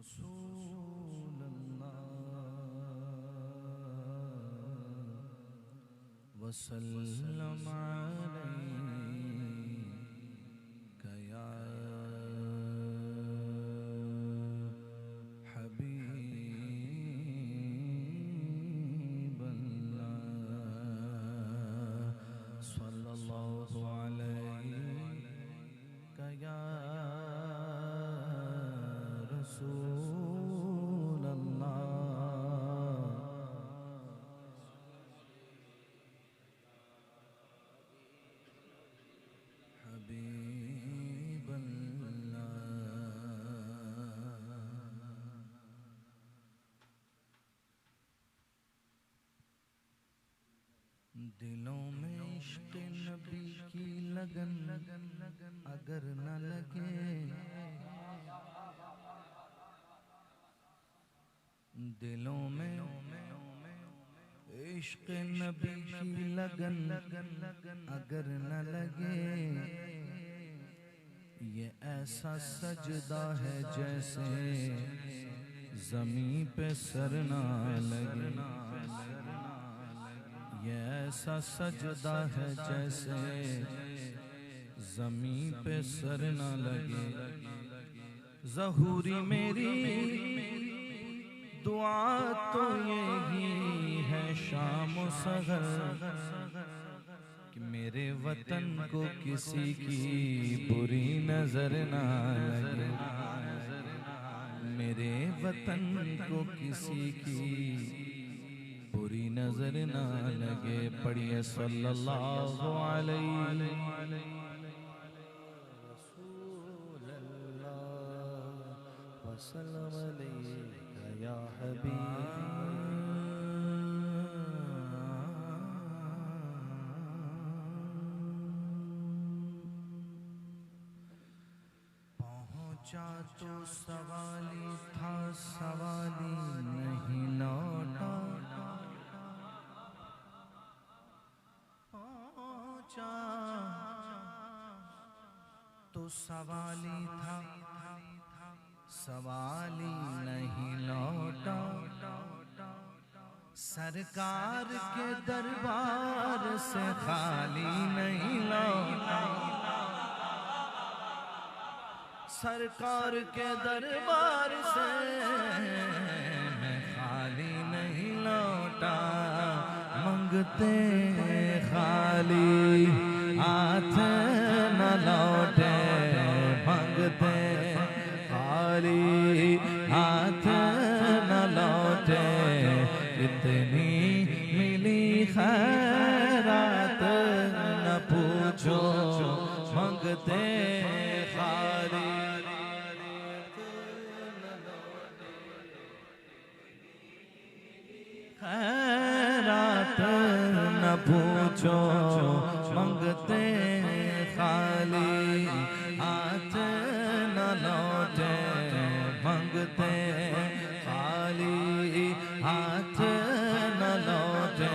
रसूल अल्लाह वसल्लम अलैका या हबीब अल्लाह सल्लल्लाहु अलैका या रसूल अल्लाह हबीब अल्लाह। दिलों में इश्क़ नबी की लगन अगर न लगे, दिलों में इश्क़ नबी की लगन अगर न लगे, ये ऐसा सजदा है जैसे ज़मीं पे सर ना लगे। ये ऐसा सजदा है जैसे ज़मीं पे सर ना लगे। ज़हूरी मेरी दुआ तो यही है शाम सहर कि मेरे वतन को किसी की बुरी नजर ना लगे, मेरे वतन को किसी की बुरी नजर ना लगे। पढ़िए सल्लल्लाहु अलैहि रसूल अल्लाह वसल्लम अलैका या हबीब। पहुंचा तो सवाली था, सवाली नहीं लौटा। पहुंचा तो सवाली था, सवाली नहीं लौटा। सरकार के दरबार से खाली नहीं लौटा। सरकार के दरबार से मैं खाली नहीं लौटा। मंगते खाली हाथ न लौटे, मंगते खाली हाथ न लौटे। कितनी मिली खैरात न पूछो, मंगते खाली खैरात न पूछो। मंगते खाली हाथ न लौटे, मंगते खाली हाथ न लौटे।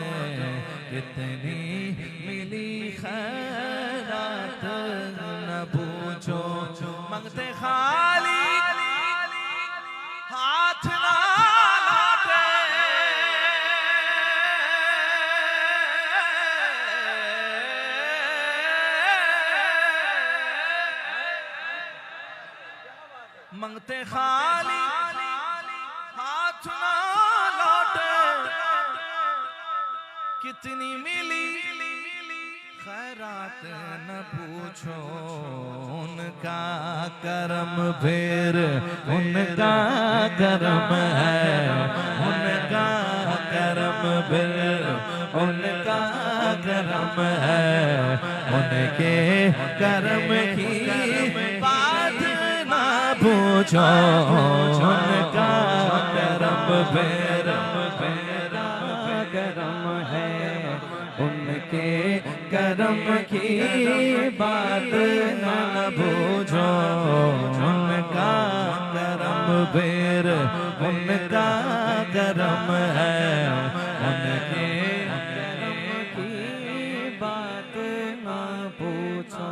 कितनी मिली खैरात न पूछो, मंगते खाली हाथ न लौटे। मंगते खाली हाथ ना लौटे। कितनी मिली खैरात न पूछो, उनका करम फिर उनका करम है, उनका करम फिर उनका करम है। उनके करम की बात ना पूछो, उनका करम फिर करम है। उनके करम की बात न पूछो, उनका करम फिर उनका करम है। उनके करम की बात न पूछो।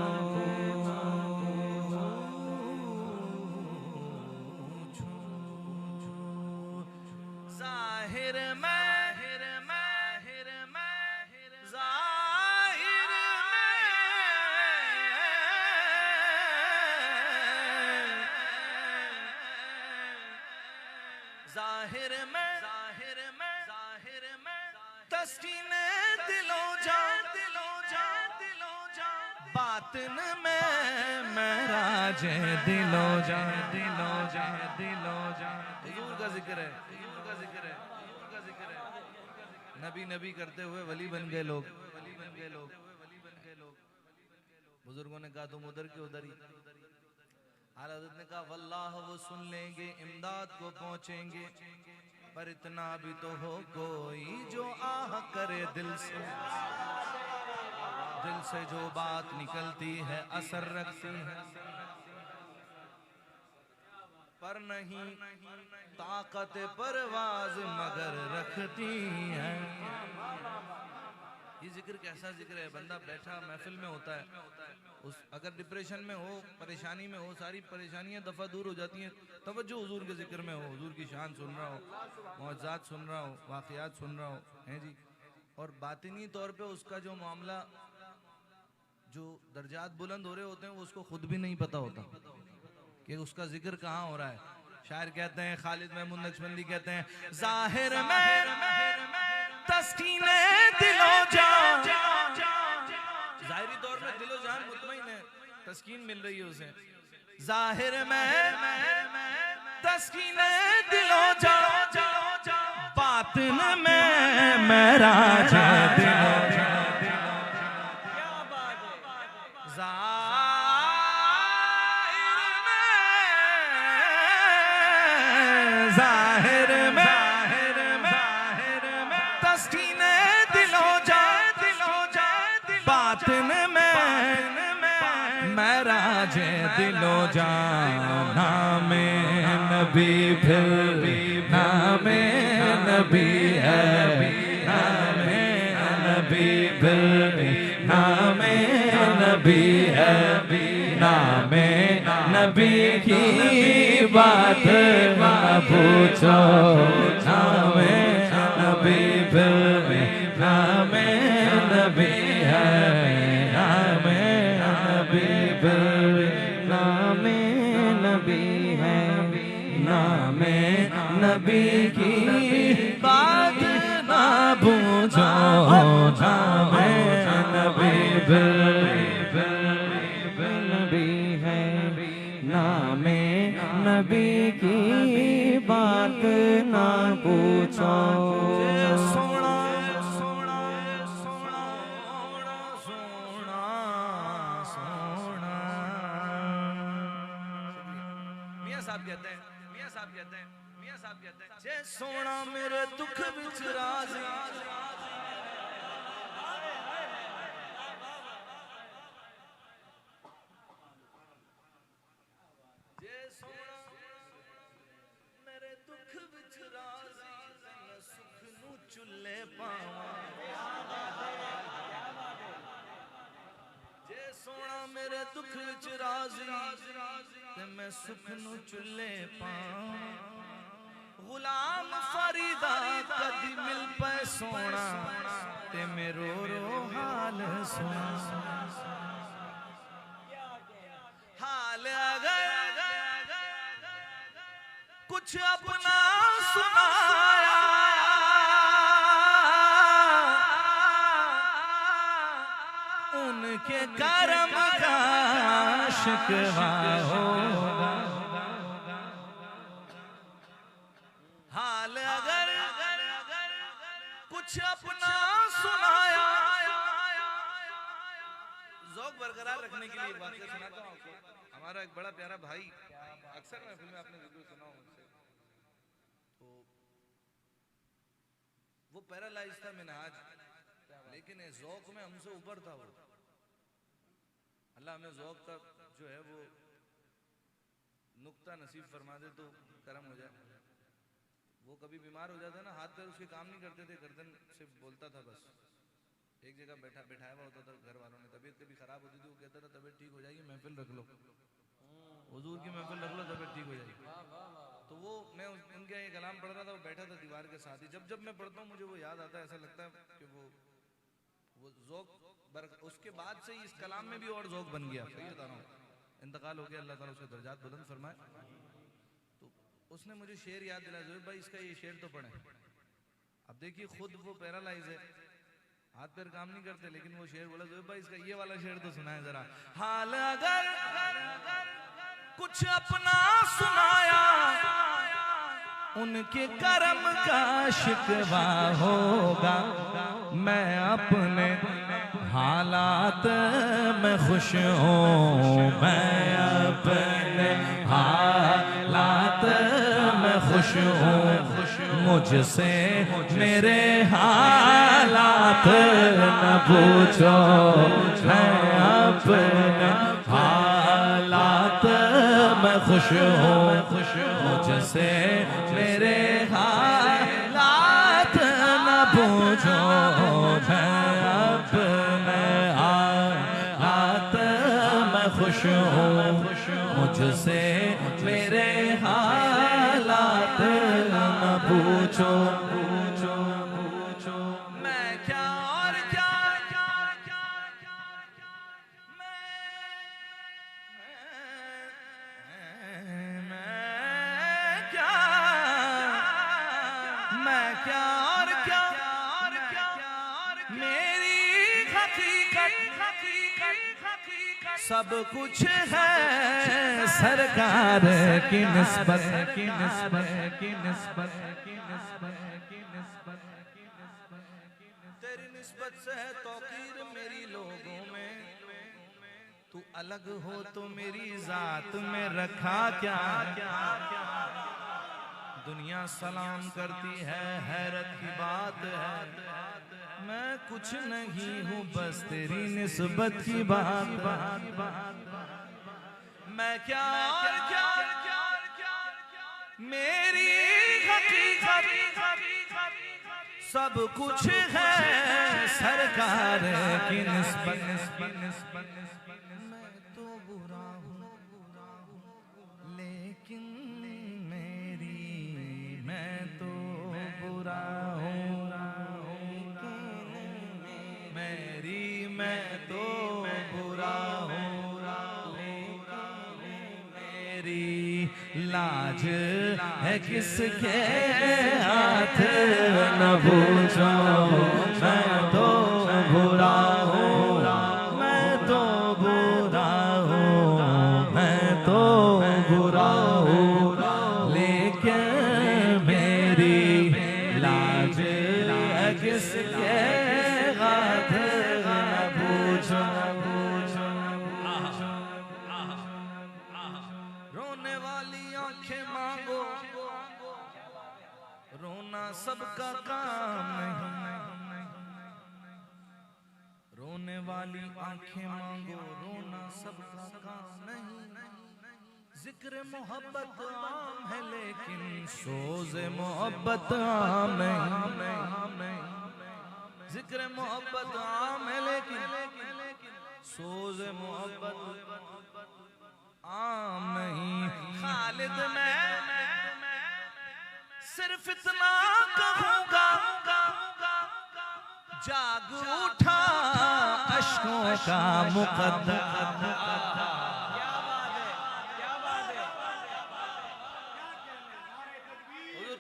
जाहिर माहिर माहिर माहिर जाहिर में जाहिर में जाहिर में जाहिर में तस्कीने दिलो जा बातिन में महराज दिलो जा दिलो जा दिलो जा। हुजूर का जिक्र है, हुजूर का जिक्र है, हुजूर का जिक्र है। नबी नबी करते हुए वली बन गए लोग, वली बन गए लोग, वली बन गए लोग। बुजुर्गों ने कहा तुम उधर के उधर ही। आला हज़रत ने कहा वल्लाह वो सुन लेंगे, इमदाद को पहुंचेंगे, पर इतना भी तो हो कोई जो आह करे दिल से। दिल से जो बात निकलती है असर रखती है, पर नहीं ताकत परवाज मगर रखती है। ये जिक्र कैसा जिक्र है, बंदा बैठा महफिल में होता है, उस अगर डिप्रेशन में हो, परेशानी में हो, सारी परेशानियां दफा दूर हो जाती हैं, तवज्जो हुजूर के जिक्र में हो, हुजूर की शान सुन रहा हो, मौजज़ात सुन रहा हो, वाक़ियात सुन रहा हो, हैं जी। और बातिनी तौर पे उसका जो मामला, जो दर्जात बुलंद हो रहे होते हैं, वो उसको खुद भी नहीं पता होता कि उसका जिक्र कहाँ हो रहा है। शायर कहते हैं, खालिद महमूद नक्शबंदी कहते हैं, जाहिर में तस्कीने दिलो जान, जाहिरी तौर पे दिलो जान मुतमईन है, तस्कीन मिल रही है उसे। जाहिर में तस्कीने दिलो जान, बातिन में महराज दिलो जान। जाहिर में तस्कीने दिलो जा बातिन में महराज दिलो जा। नामे नबी फिर नामे नबी है, नामे नबी फिर नामे नबी है, नामे नबी की बात ना पूछो, नामे नबी फिर नामे नबी है, नामे नबी फिर नामे नबी है, नामे नबी की बात ना पूछो, नामे नबी नामे नबी की बात ना पूछो। सोना सोना सोना सोना सोना। मियां साहब कहते हैं, मियां साहब कहते हैं, मियां साहब कहते हैं, जे सोना मेरे दुख विच राज़ी, चुल्ले पावा, जे सोना मेरे दुख विच राज़ी ते मैं सुख नू चुल्ले पावा। गुलाम फरीदा कदी मिल पे सोना ते मैं रो रो हाल सुना। हाल अगर कुछ अपना सुनाया, उनके करम का शिकवा होगा। हाल अगर कुछ अपना सुनाया, ज़ौक़ बरकरार रखने के लिए एक वाक़या सुनाता हूँ आपको। हमारा एक बड़ा प्यारा भाई, अक्सर महफिल में आपने ज़िक्र सुना हो मुझसे, तो वो पैरालाइज था मिनहाज, लेकिन ज़ौक़ में हमसे ऊपर था वो। अल्लाह हमें ज़ौक़ का जो है वो नुक्ता नसीब फरमा दे तो करम हो जाए। वो कभी बीमार हो जाता ना, हाथ पैर उसके काम नहीं करते थे, गर्दन से बोलता था बस। एक जगह बैठाया हुआ होता था, घर वालों ने तबीयत कभी खराब होती थी, वो कहता था तबीयत ठीक हो जाएगी, महफिल रख लो, हुजूर की महफिल रख लो, तबीयत ठीक हो जाएगी। तो वो मैं उनके ये कलाम पढ़ रहा था, वो बैठा था दीवार परिवार के साथ ही जब जब मैं पढ़ता हूँ मुझे वो याद आता है, ऐसा लगता है कि वो ज़ौक़ उसके बाद से इस कलाम में भी और ज़ौक़ बन गया। सही बता रहा हूँ, इंतकाल हो गया, अल्लाह ताला उसके दर्जात बुलंद फरमाए। तो उसने मुझे शेर याद दिलाया, ज़ोहैब भाई इसका ये शेर तो पढ़े। अब देखिए खुद वो पैरालाइज है, हाथ पैर काम नहीं करते, लेकिन वो शेर बोला, ज़ोहैब भाई इसका ये वाला शेर तो सुनाए जरा। हाल अगर कुछ अपना सुनाया, उनके करम का शिकवा होगा। मैं अपने हालात में खुश हूँ, मैं अपने हालात में खुश हूँ। मुझसे मेरे हालात न पूछो, मैं अपने हालात में खुश हूँ। मुझसे मेरे हालात न पूछो, मैं अपने हालात में खुश हूँ। मुझसे मेरे हालात न पूछो। मैं क्या और क्या मैं क्या और क्या मेरी हकीकत सब कुछ है सरकार की निस्बत, तेरी निस्बत से है तौकीर मेरी लोगों में। तू अलग हो तो मेरी जात में रखा क्या। दुनिया सलाम करती है, हैरत की बात है। मैं कुछ नहीं हूँ बस तेरी निस्बत की बात। मैं क्या और क्या मेरी हकीकत सब कुछ है सरकार की निस्बत। मैं तो बुरा हूँ लेकिन मैं तो बुरा हूँ, मैं तो बुरा हूँ, मेरी लाज है किसके हाथ न पूछो। मैं तो बुरा हूँ, मैं तो बुरा हूँ, मैं तो बुरा हूँ, लेकिन मेरी लाज है किसके हाथ न पूछो। रोने वाली आंखें मांगो, रोना सबका काम नहीं। रोने वाली आंखें मांगो, रोना सबका काम नहीं। जिक्र मोहब्बत आम है लेकिन सोज़ मोहब्बत आम नहीं। जिक्र मोहब्बत आम है लेकिन सोज़ मोहब्बत आम नहीं। खालिद मैं सिर्फ इतना कहूँगा, जाग उठा अश्कों का मुकद्दर।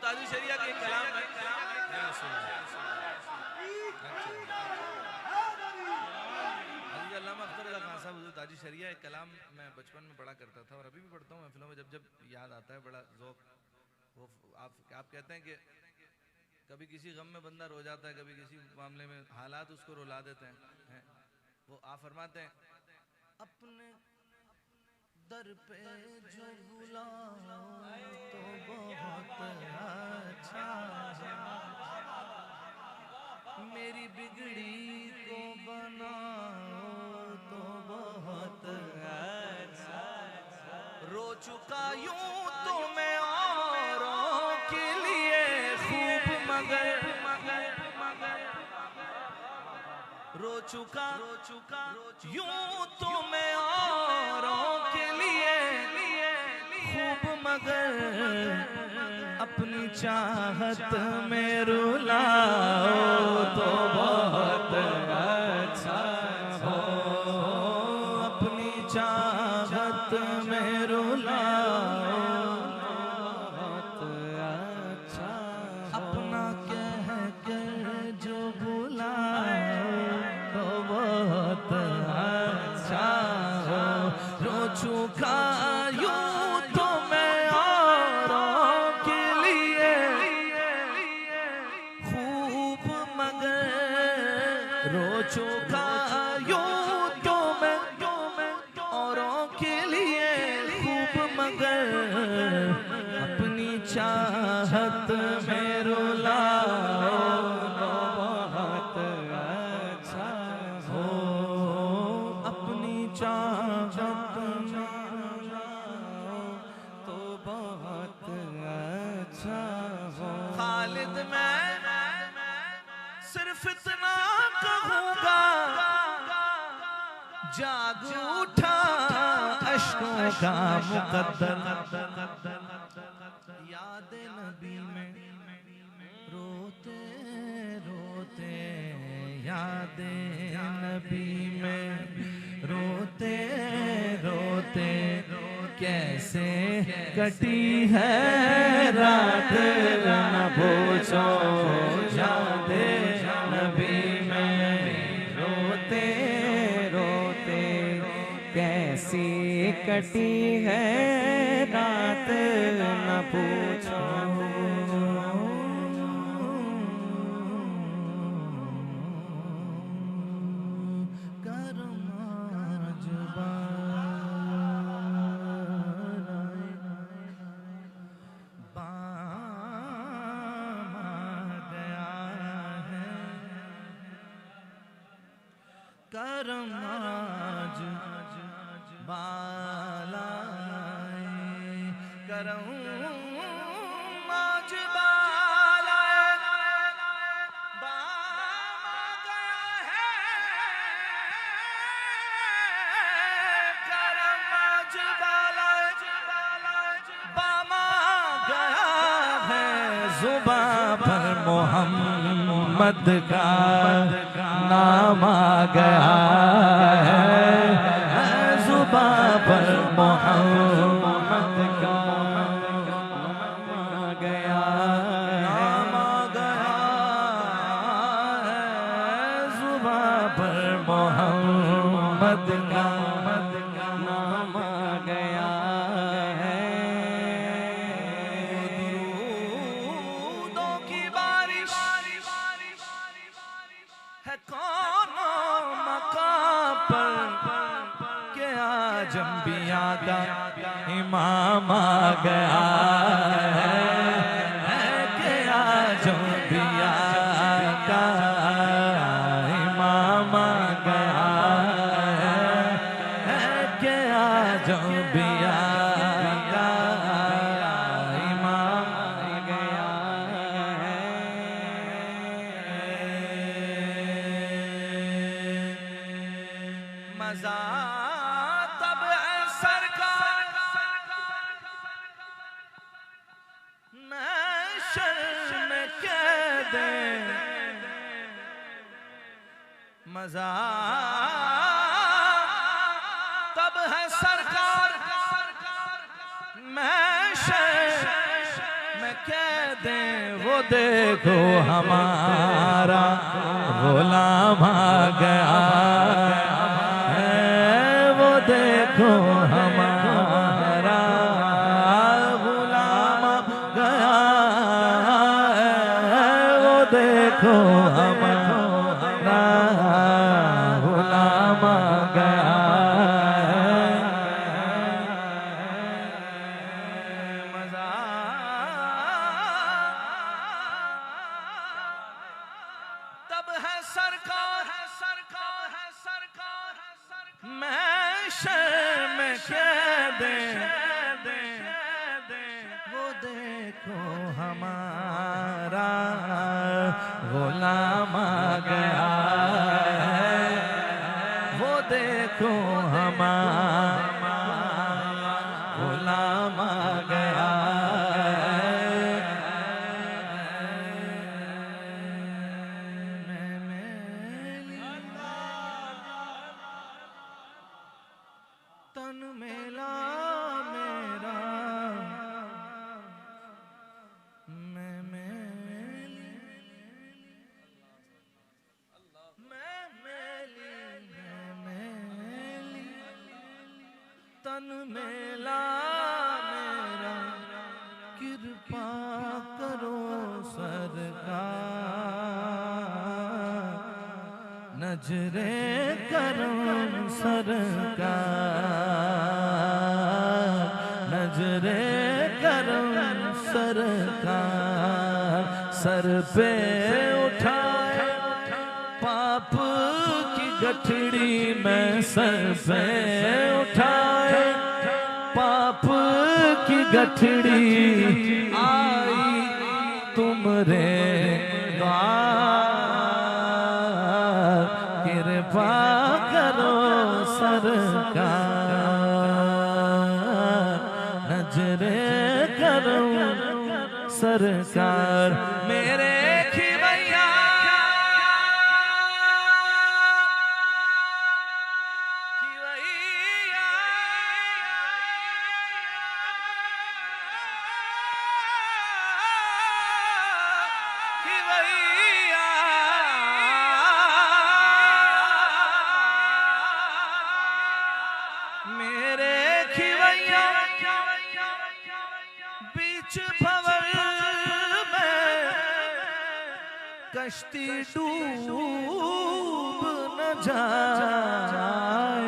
ताजी शरिया के कलाम है। अल्लामा अख्तर अली खान साहब हुजूर ताजी शरिया एक कलाम मैं बचपन में पढ़ा करता था और अभी भी पढ़ता हूँ महफिलों में। जब जब याद आता है बड़ा ज़ौक़। वो आप कहते हैं कि कभी किसी गम में बंदा रो जाता है, कभी किसी मामले में हालात उसको रुला देते हैं। वो आप फरमाते हैं, अपने दर पे जो बुलाओ तो बहुत अच्छा है, मेरी बिगड़ी को बनाओ तो बहुत अच्छा। रो चुका यूं तो मैं औरों के लिए खूब मगर रो चुका यूं तो मैं औरों के लिए खूब मगर अपनी चाहत में रुलाओ तो बहुत अच्छा हो, अपनी चाहत में रुलाओ बहुत अच्छा, अपना कह कर जो बुलाओ तो बहुत अच्छा हो। रो चुका यूं तो मैं औरों के लिए खूब, मगर रो चुका यूं तो मैं औरों के लिए खूब, मगर अपनी चाहत में रुलाओ तो बहुत अच्छा हो, अपनी चाहत में रुलाओ तो बहुत अच्छा हो। खालिद मैं सिर्फ इतना कहूँगा, जाग उठा अश्कों का मुकद्दर, याद नबी में रोते रोते, याद नबी में रोते रोते कैसे कटी है रात न पूछो, याद नबी में रोते रोते कैसी कटी है रात न पूछो। करम आज बालाए, करम आज बालाए, बामा गया है, करम आज बालाए, बामा गया है, जुबां पर मोहम्मद का नाम आ गया है, जुबां पर मोहम्मद का नाम आ गया है, जुबां पर मोहम्मद का नाम आ गया है। दुरूदों की बारिश है कौनो मकाम पर, के आज अंबिया का इमाम आ गया है, के आज अंबिया का इमाम आ गया है, के आज अंबिया का इमाम आ गया है। मजा तब है सरकार महशर में कैद, मजा तब है सरकार महशर में कैद, वो देखो हमारा गुलाम आ गया है, वो देखो हमारा गुलाम आ गया है, वो देखो हमारा गुलाम आ गया है। मजा तब है सरकार महशर में कैद, वो देखो हमारा गुलाम आ गया है, वो देखो हमारा गुलाम आ गया है। मेला मेरा कृपा करो सरकार, नजरे करम सरकार, नजरे करम सरकार। सर पे उठाए पाप की गठड़ी में, सर पे उठाए पाप की गठड़ी, आई तुमरे द्वार, कृपा करो सरकार, नजरे करो सरकार। मेरे खिवैया मेरे खिवैया बीच भंवर में कश्ती डूब न जाए,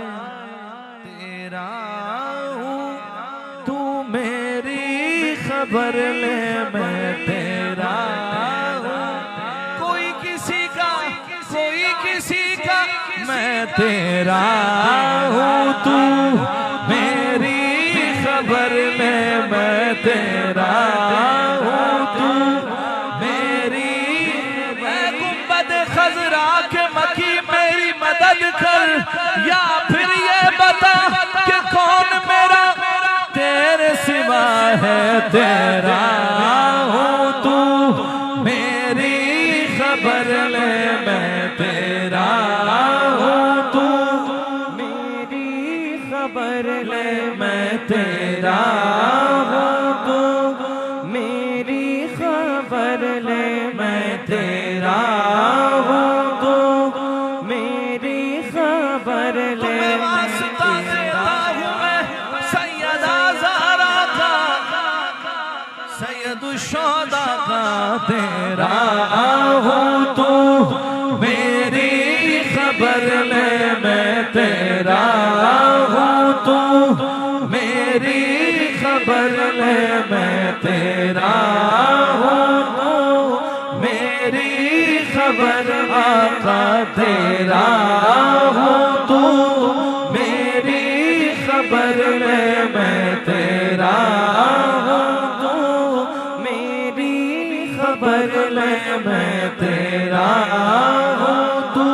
तेरा हूँ तू मेरी खबर ले, मैं तेरा हूँ कोई किसी का मैं तेरा हूँ, तू मेरी खबर ले, मैं तेरा हूँ, तू मेरी। मैं गुंबद खजरा के मकी मेरी मदद कर, या फिर ये बता कि कौन मेरा तेरे सिवा है, तेरा हूँ तू मेरी खबर ले, मैं तेरा हूँ, तू मेरी खबर ले, मैं तेरा हूँ, तू मेरी खबर ले, मैं तेरा हूँ, तू मेरी खबर ले। वास्ता देता हूँ मैं सैयदा ज़हरा का, सैयद शुहदा का, तेरा हूँ तू मेरी खबर ले, मैं तेरा हूँ, तू मेरी खबर ले, मैं तेरा हूँ, तू मेरी खबर। आका तेरा हूँ, तू मेरी खबर ले, मैं तेरा हूँ, तू मेरी खबर ले, मैं तेरा हूँ, तू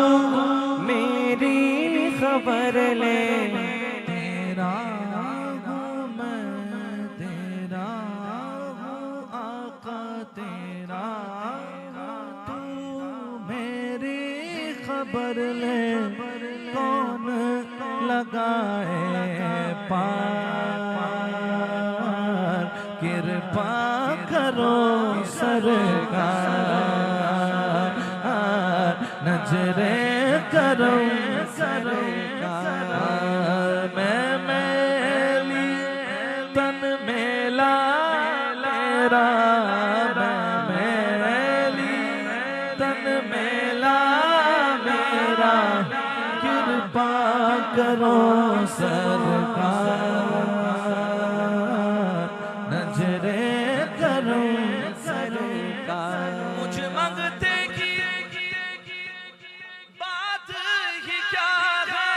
मेरी खबर ले, तेरा हूँ मैं, तेरा हूँ आका तेरा, तू मेरी खबर ले, कौन लगाए पार, कृपा करो सरकार, नजरे करो सरकार। मैं मैली तन मेला मेरा, मैं मैली तन मेला मेरा, कृपा करो सरकार, नजरे करो सरकार। मुझ मंगते की बात ही क्या है,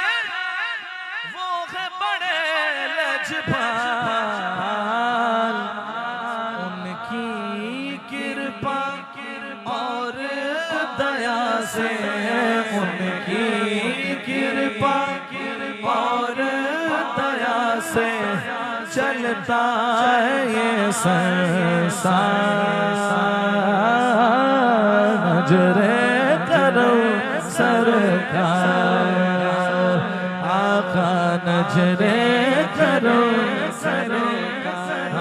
वो है बड़े लजपाल, उनकी कृपा और दया से, उनकी कृपा और दया से चलता है ये संसार, नजरे करो सरकार, आका नजरे करो सरकार।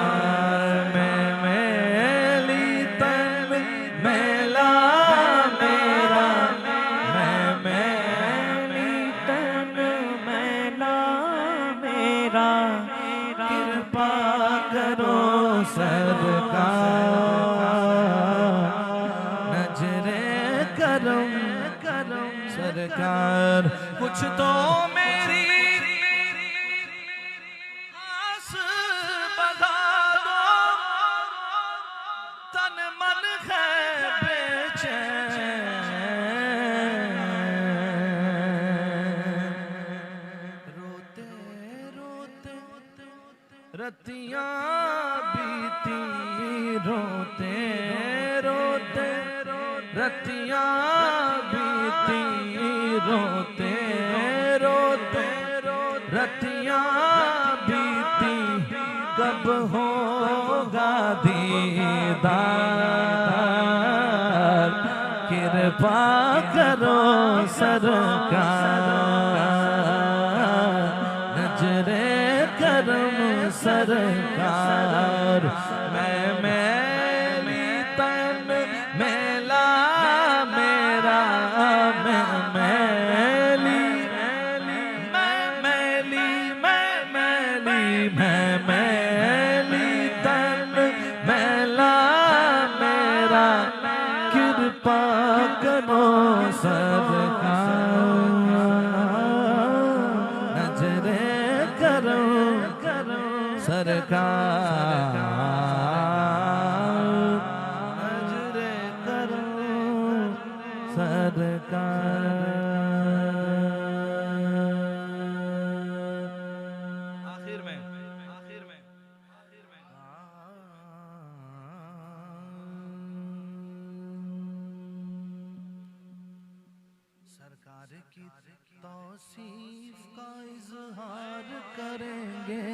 मैं मैली तन मेला मेरा, मैं मैली तन मेला मेरा, नजरे करम सरकार, कुछ तो मेरी आस बधा दो, तन मन है बेचैन, रोते रोते रतियां बीती, रोते रोते रतियां बीती, रोते रोते रतियां बीती, कब होगा दीदार, कृपा करो सरकार, नजरे करम सरकार। मैं मैली तन मैला मेरा, मैं मैली तन मैला मेरा, कृपा करो सरकार, नजरे करो सरकार, नजरे करो सरकार। आखिर में सरकार की तौसीफ का इजहार करेंगे,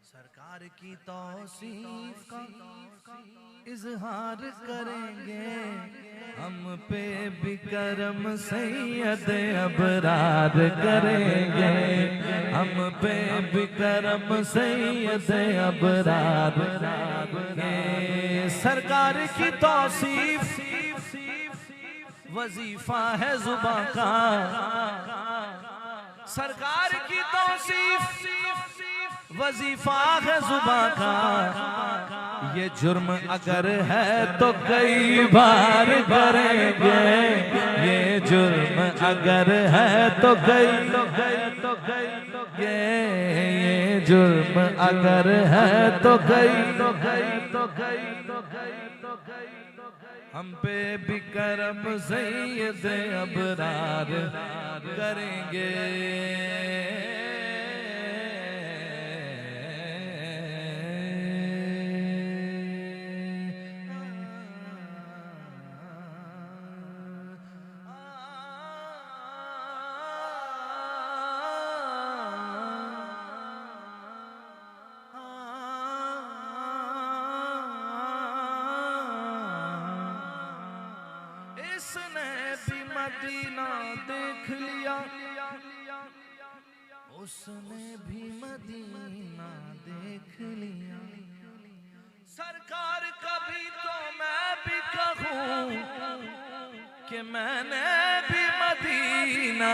सरकार की तौसीफ का इजहार करेंगे, हम पे भी करम सैयद अबरार करेंगे, हम पे भी करम सैयद अबरार करेंगे। सरकार की तौसीफ वजीफा है जुबां का, सरकार की तौसीफ वजीफा है जुबां का, ये जुर्म अगर है तो कई बार करेंगे, ये जुर्म अगर है तो कई ये जुर्म अगर है तो कई हम पे भी करम सैयद अबरार करेंगे। इसने भी मदीना देख लिया, उसने भी मदीना देख लिया, सरकार कभी तो मैं भी कहूँ कि मैंने भी मदीना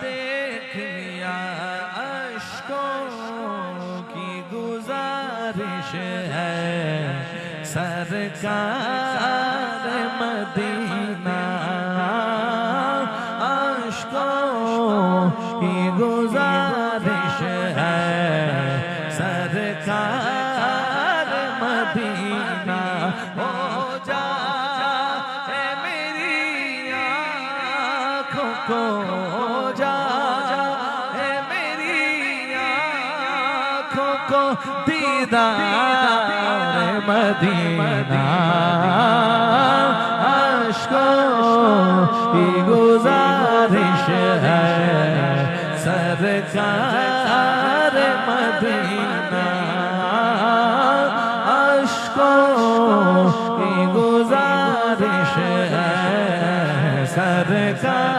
देख लिया, अश्कों की गुजारिश है सरकार मदीना, अश्कों की गुजारिश है सरकार मदीना, हो जा मेरी आँखों को, हो जा मेरी आँखों को दीदार मदीना, अश्कों की गुजारिश है सरकार मदीना, अश्कों की गुजारिश है सरकार।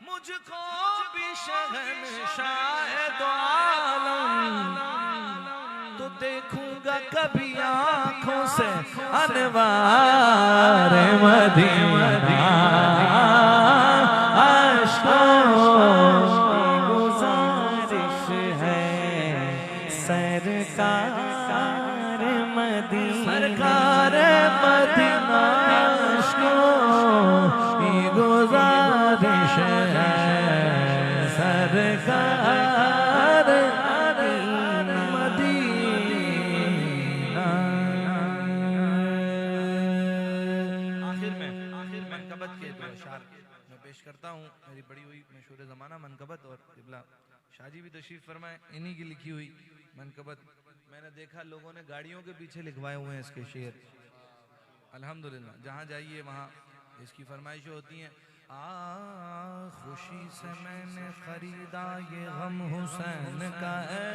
मुझको भी शहंशाह दो आलम देखूंगा कभी आंखों से अनवार मदीना, गुजारिश है सरकार मदीना, सरकार मदीना की गुजारिश है सरकार मदीना। आखिर में मनकबत के दो अशार मैं पेश करता हूँ। मेरी बड़ी हुई मशहूर ज़माना मनकबत, और क़िबला शाहजी भी तशरीफ़ फरमाए, इन्हीं की लिखी हुई मनकबत। मैंने देखा लोगों ने गाड़ियों के पीछे लिखवाए हुए हैं इसके शेर। अल्हम्दुलिल्लाह, जहाँ जाइए वहाँ इसकी फरमाइशें होती हैं। खुशी से मैंने खरीदा ये गम हुसैन का है,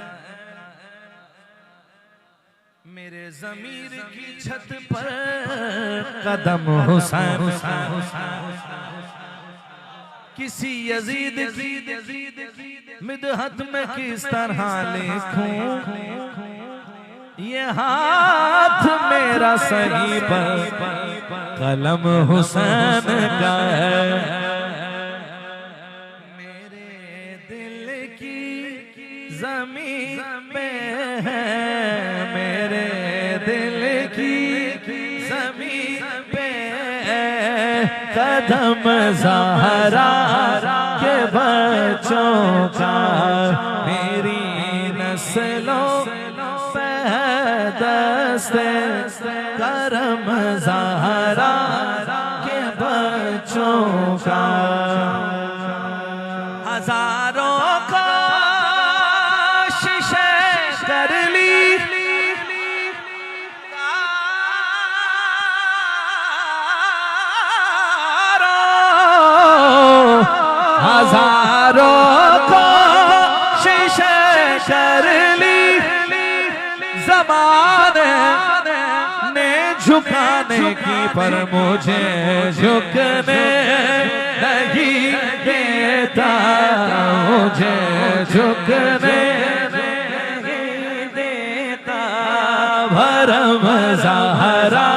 मेरे ज़मीर की छत पर कदम हुसैन, किसी यजीद मिदहत में किस तरह लिखूं, ये हाथ मेरा सही पर कलम हुसैन का है, मेरे दिल की ज़मीन पे है, मेरे दिल की ज़मीन पे कदम ज़हरा के बच्चों का, मेरी नस्लों दस्ते करम ज़हरा के बच्चों का, हजारों कोशिशें कर ली, हजारों कोशिशें कर ली, ज़माने ने झुकाने की पर मुझे झुकने नहीं देता, मुझे झुकने नहीं देता, भरम ज़हरा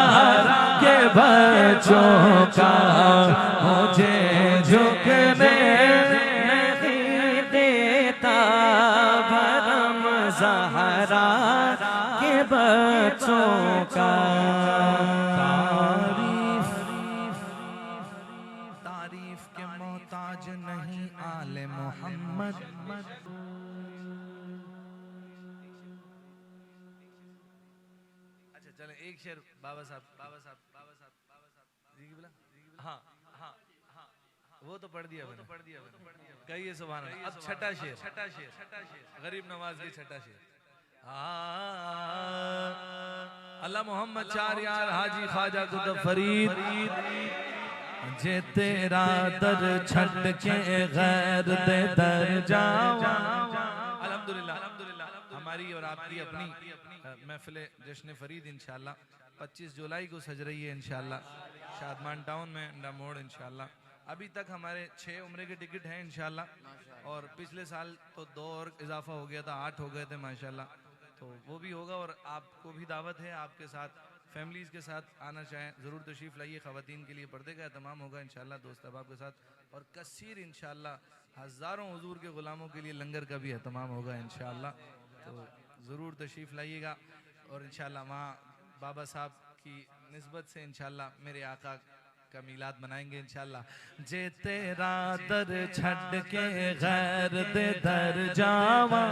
के बच्चों का मुझे झुकने नहीं देता, भरम ज़हरा के बच्चों का। तारीफ के मोहताज नहीं आले मोहम्मद, अच्छा चले एक शेर बाबा साहब हाँ हाँ हाँ वो तो पढ़ दिया कहिए सुभान अल्लाह। अब छठा शेर गरीब नवाज की छठा शेर। अल्लाह मोहम्मद चार यार हाजी ख्वाजा कुतुब फरीद, जे तेरा दर छट के गैर दे दर जावा। अल्हम्दुलिल्लाह हमारी और आपकी अपनी महफिल जश्न फरीद इंशाल्लाह 25 जुलाई को सज रही है इंशाल्लाह शादमान टाउन में मोड़ इंशाल्लाह। अभी तक हमारे 6 उम्रे के टिकट हैं इंशाल्लाह, और पिछले साल तो 2 और इजाफा हो गया था, 8 हो गए थे माशाल्लाह, तो वो भी होगा। और आपको भी दावत है, आपके साथ फैमिलीज़ के साथ आना चाहें ज़रूर तशरीफ़ लाइए। ख़वातीन के लिए पर्दे का एहतमाम होगा इंशाल्लाह दोस्त अहबाब के साथ, और कसीर इंशाल्लाह हज़ारों हुजूर के ग़ुलामों के लिए लंगर का भी एहतमाम होगा इंशाल्लाह, तो ज़रूर तशरीफ़ लाइएगा। और इंशाल्लाह वहाँ बाबा साहब की निस्बत से इंशाल्लाह मेरे आका का मीलाद मनाएंगे इंशाल्लाह। जे तेरा दर छड़ के गैर दे दर जावा,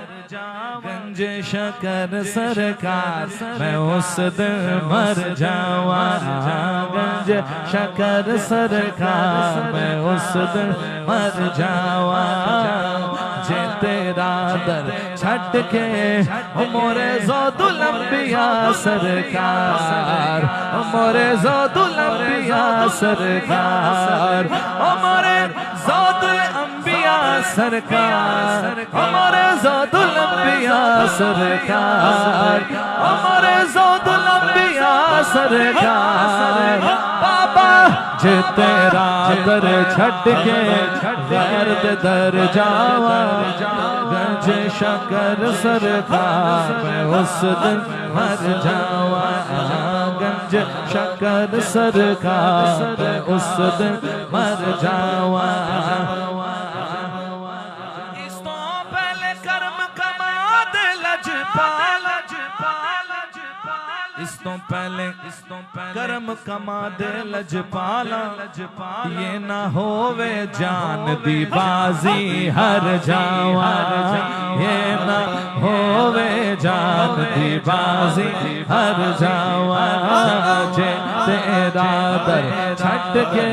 गंज शकर सरकार मैं उस दिन मर जावा, गंज शकर सरकार मैं उस दिन मर जावा। जे तेरा दर छड़ के मोरे ज़ौदुल अंबिया सरकार, मोरे ज़ौदुल अंबिया सरकार, मोरे ज़ौदुल अंबिया सरकार, मोरे ज़ौदुल अंबिया सरकार, मोरे ज़ौदुल अंबिया सरकार। बाबा जे तेरा दर छट के गैर दे दर जावा गंज शकर सरकार मैं उस दिन मर जावा गंज शकर सरकार मैं उस दिन मर जावा इस तो पहले कर्म कमा दे लजपाल इस तो पहले कर्म कमा दे लजपाला ये ना होवे जान दी बाजी हर जावा ये ना होवे जान दी बाजी हर जावा जे तेरा दर छट के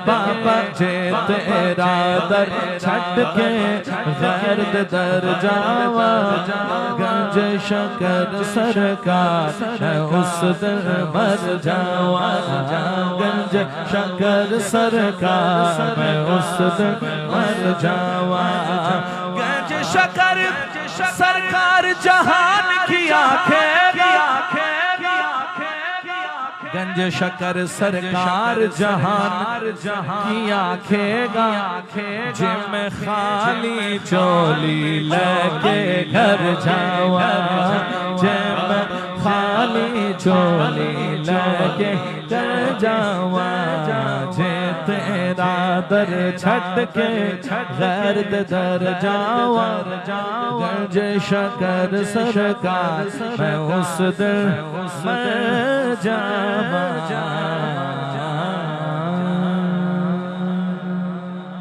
बाबा जे तेरा दर छट के गैर दर जावा गंज शकर सरकार उस दिन मर जावा गंज शकर सरकार मैं उस दिन मर जावा गंज शकर सरकार जहान की आंखें गंज शकर सरकार जहान की आंखेगा जिम खाली चोली लेके घर जावा जिम खाली चोली लेके घर जावा जे तेरा दर छट के गैर दर जावा गंज शकर सरकार मैं उस दिन मर जावा